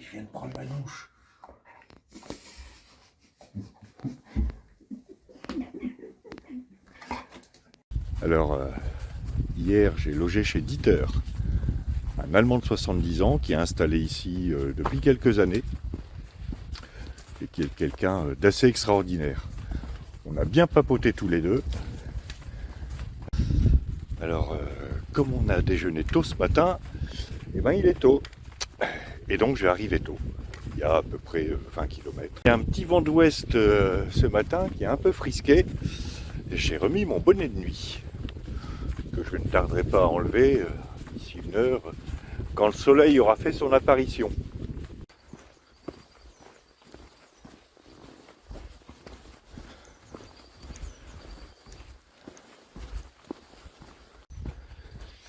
je viens de prendre ma douche. Alors, hier, j'ai logé chez Dieter, un Allemand de 70 ans qui est installé ici depuis quelques années et qui est quelqu'un d'assez extraordinaire. On a bien papoté tous les deux. Alors, comme on a déjeuné tôt ce matin, eh ben, il est tôt. Et donc, je vais arriver tôt. Il y a à peu près 20 km. Il y a un petit vent d'ouest ce matin qui est un peu frisqué. J'ai remis mon bonnet de nuit, que je ne tarderai pas à enlever d'ici une heure, quand le soleil aura fait son apparition.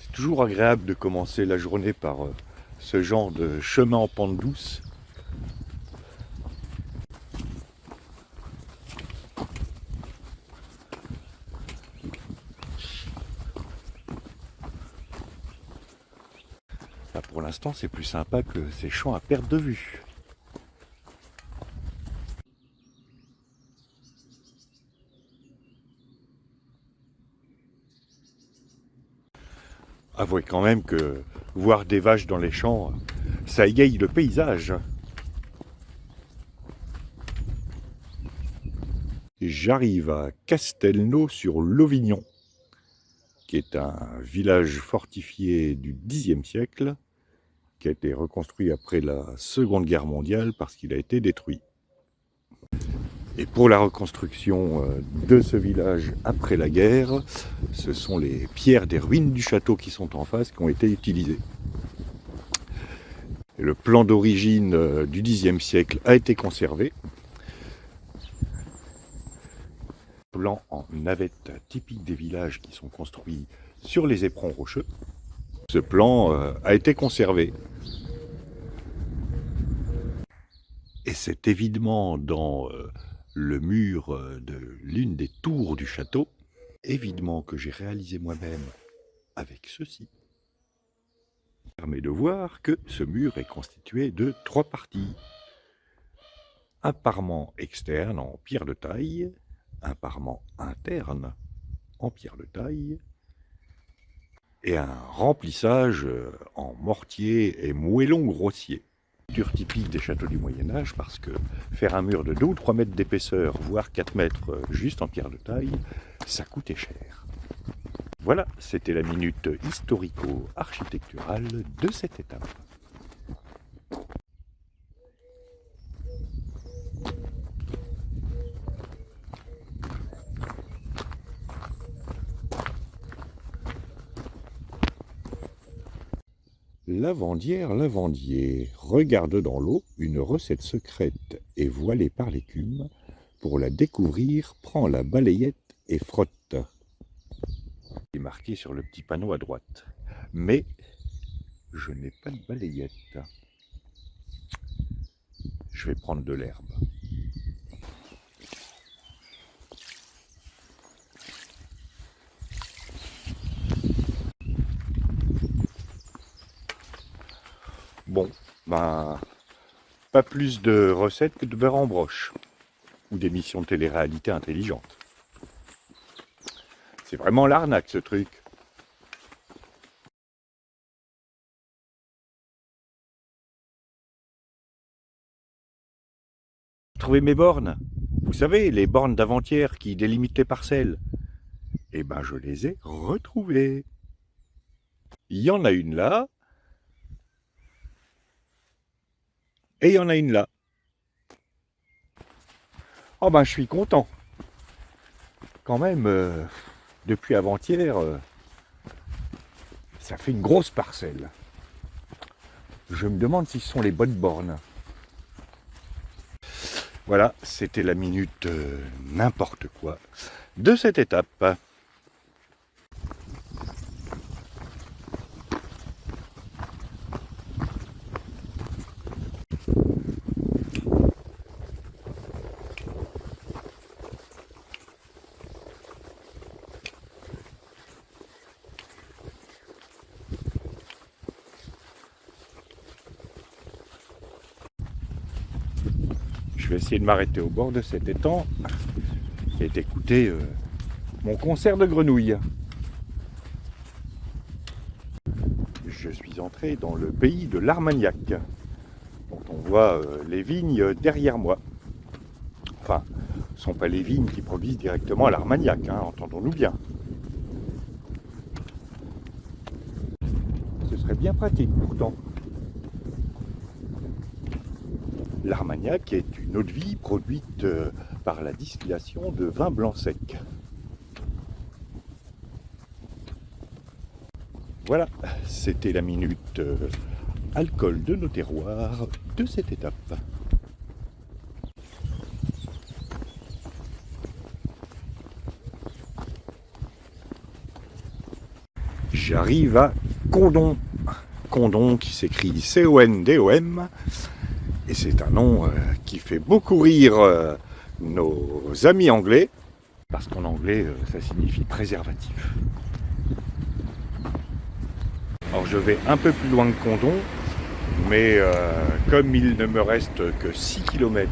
C'est toujours agréable de commencer la journée par ce genre de chemin en pente douce. Là, pour l'instant, c'est plus sympa que ces champs à perte de vue. Avouez quand même que voir des vaches dans les champs, ça égaye le paysage. J'arrive à Castelnau-sur-Lovignon, qui est un village fortifié du Xe siècle, qui a été reconstruit après la Seconde Guerre mondiale parce qu'il a été détruit. Et pour la reconstruction de ce village après la guerre, ce sont les pierres des ruines du château qui sont en face qui ont été utilisées. Et le plan d'origine du Xe siècle a été conservé. Plan en navette typique des villages qui sont construits sur les éperons rocheux. Ce plan a été conservé. Et cet évidement dans le mur de l'une des tours du château, évidement que j'ai réalisé moi-même avec ceci, permet de voir que ce mur est constitué de 3 parties. Un parement externe en pierre de taille, un parement interne en pierre de taille et un remplissage en mortier et moellon grossier. Typique des châteaux du Moyen-Âge parce que faire un mur de 2 ou 3 mètres d'épaisseur, voire 4 mètres juste en pierre de taille, ça coûtait cher. Voilà, c'était la minute historico-architecturale de cette étape. Lavandière, lavandier, regarde dans l'eau une recette secrète et voilée par l'écume. Pour la découvrir, prends la balayette et frotte. C'est marqué sur le petit panneau à droite. Mais je n'ai pas de balayette. Je vais prendre de l'herbe. Bon, ben, pas plus de recettes que de beurre en broche, ou d'émissions de télé-réalité intelligentes. C'est vraiment l'arnaque ce truc. Trouvez mes bornes. Vous savez, les bornes d'avant-hier qui délimitent les parcelles. Eh ben, je les ai retrouvées. Il y en a une là. Et il y en a une là. Oh ben, je suis content. Quand même, depuis avant-hier, ça fait une grosse parcelle. Je me demande si ce sont les bonnes bornes. Voilà, c'était la minute n'importe quoi de cette étape. Je vais essayer de m'arrêter au bord de cet étang et d'écouter mon concert de grenouilles. Je suis entré dans le pays de l'Armagnac, dont on voit les vignes derrière moi. Enfin, ce ne sont pas les vignes qui produisent directement à l'Armagnac, hein, entendons-nous bien. Ce serait bien pratique pourtant. L'Armagnac est une eau-de-vie produite par la distillation de vin blanc sec. Voilà, c'était la minute alcool de nos terroirs de cette étape. J'arrive à Condom. Condom qui s'écrit C-O-N-D-O-M. Et c'est un nom qui fait beaucoup rire nos amis anglais. Parce qu'en anglais, ça signifie préservatif. Alors je vais un peu plus loin que Condom. Mais comme il ne me reste que 6 km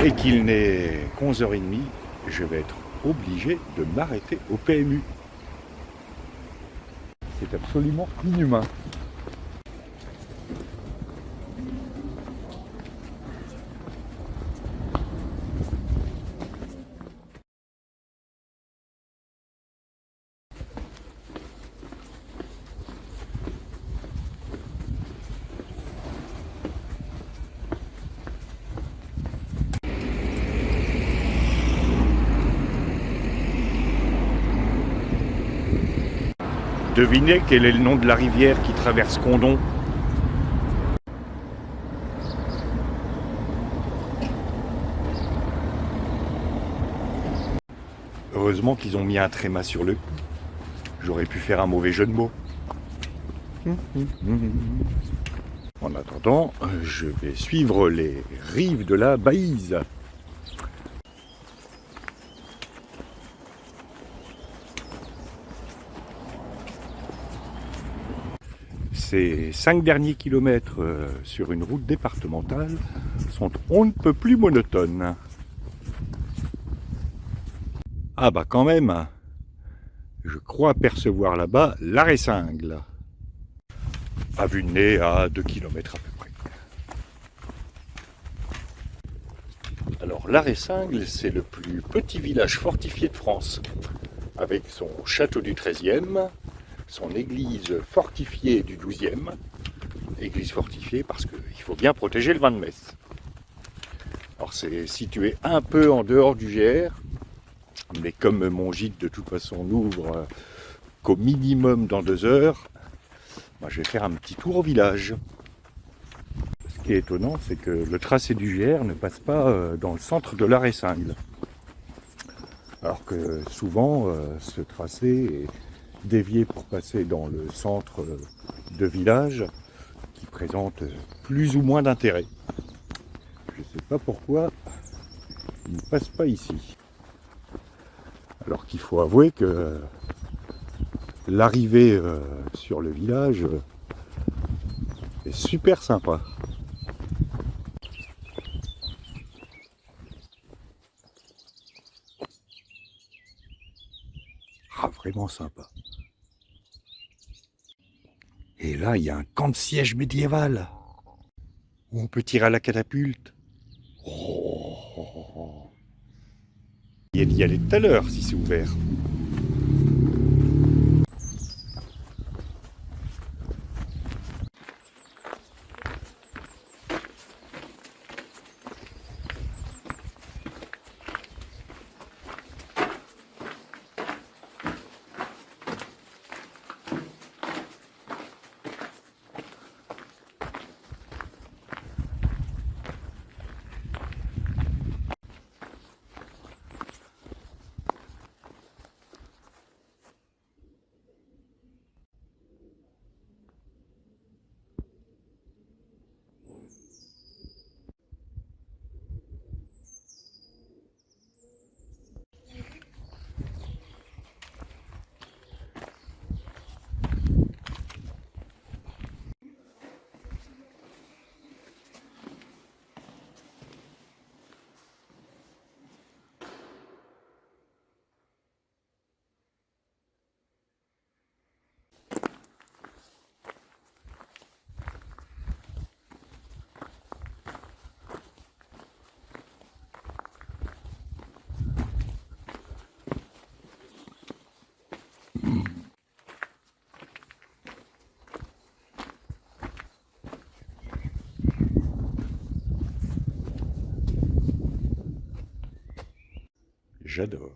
et qu'il n'est qu'11h30, je vais être obligé de m'arrêter au PMU. C'est absolument inhumain. Devinez quel est le nom de la rivière qui traverse Condom? Heureusement qu'ils ont mis un tréma sur le. J'aurais pu faire un mauvais jeu de mots. En attendant, je vais suivre les rives de la Baïse. Ces 5 derniers kilomètres sur une route départementale sont on ne peut plus monotones. Ah bah quand même, je crois percevoir là-bas l'arrêt Cingle. À vue de nez à 2 km à peu près. Alors l'arrêt Cingle, c'est le plus petit village fortifié de France, avec son château du XIIIe, son église fortifiée du XIIe, église fortifiée parce qu'il faut bien protéger le vin de messe. Alors c'est situé un peu en dehors du GR, mais comme mon gîte de toute façon n'ouvre qu'au minimum dans 2 heures, moi, je vais faire un petit tour au village. Ce qui est étonnant, c'est que le tracé du GR ne passe pas dans le centre de l'arrêt Cingle. Alors que souvent, ce tracé est dévié pour passer dans le centre de village qui présente plus ou moins d'intérêt. Je ne sais pas pourquoi il ne passe pas ici. Alors qu'il faut avouer que l'arrivée sur le village est super sympa. Ah, vraiment sympa. Et là, il y a un camp de siège médiéval où on peut tirer à la catapulte. Oh. Il y allait tout à l'heure si c'est ouvert. j'adore.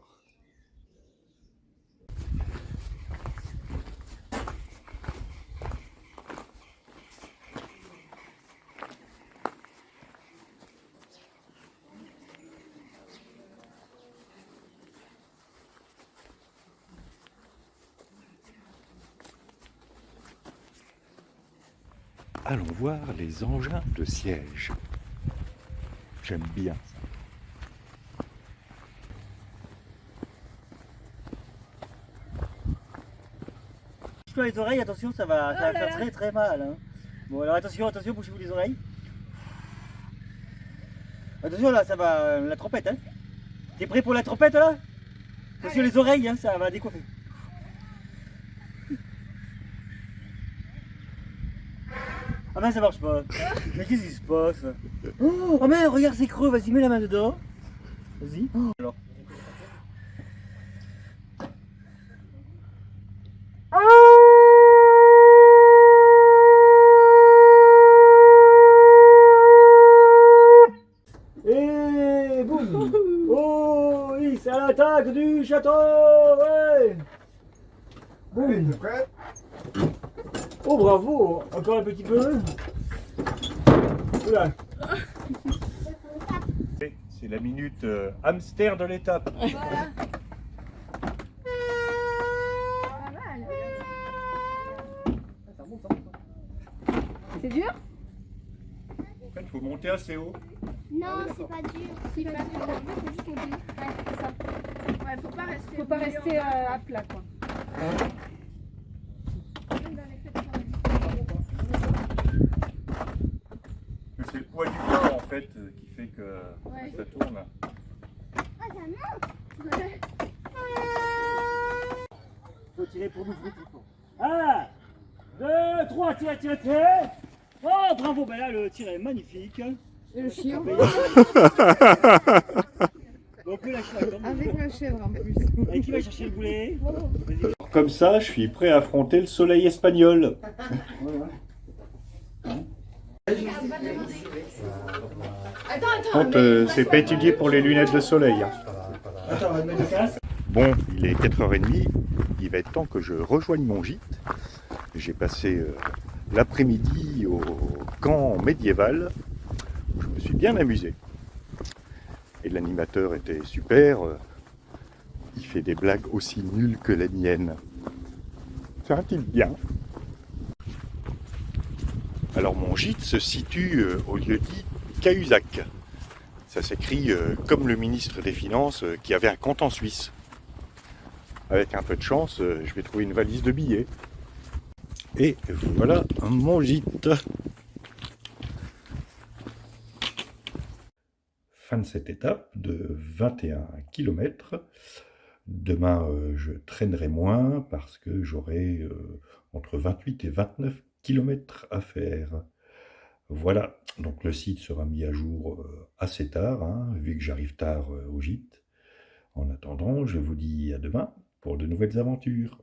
Allons voir les engins de siège. J'aime bien ça. Bouge-toi les oreilles, attention, ça va faire très très mal. Hein. Bon alors attention, bouchez-vous les oreilles. Attention là, ça va, la trompette. Hein. T'es prêt pour la trompette là? Attention les oreilles, hein, ça va décoiffer. Ah ben ça marche pas. Mais qu'est-ce qui se passe? Oh mais regarde c'est creux, vas-y mets la main dedans. Vas-y. Alors. Et boum. Oh oui, c'est à l'attaque du château. Ouais. Boum. Oh bravo, encore un petit peu. Oula. C'est la minute hamster de l'étape. Voilà. C'est dur? En fait, il faut monter assez haut. Non, c'est pas dur. C'est pas dur. En fait, faut juste monter. Ouais, c'est ça. Ouais, faut pas rester à plat, quoi. C'est le poids du corps en fait qui fait que ça tourne. Ah, ça monte. Ouais. Faut tirer pour nous vite. 1, 2, 3, tirez. Oh bravo, ben là le tir est magnifique. Et le chien? On peut lâcher la jambe. Avec la chèvre en plus. Et qui va chercher le boulet? Comme ça, je suis prêt à affronter le soleil espagnol. C'est pas étudié pour les lunettes de soleil. Hein. Attends, on va te mettre le casque. Bon, il est 4h30, il va être temps que je rejoigne mon gîte. J'ai passé l'après-midi au camp médiéval, où je me suis bien amusé. Et l'animateur était super, il fait des blagues aussi nulles que les miennes. C'est un type bien. Alors mon gîte se situe au lieu-dit Cahuzac. Ça s'écrit comme le ministre des Finances qui avait un compte en Suisse. Avec un peu de chance, je vais trouver une valise de billets. Et voilà mon gîte. Fin de cette étape de 21 km. Demain, je traînerai moins parce que j'aurai entre 28 et 29 km à faire. Voilà, donc le site sera mis à jour assez tard, hein, vu que j'arrive tard au gîte. En attendant, je vous dis à demain pour de nouvelles aventures.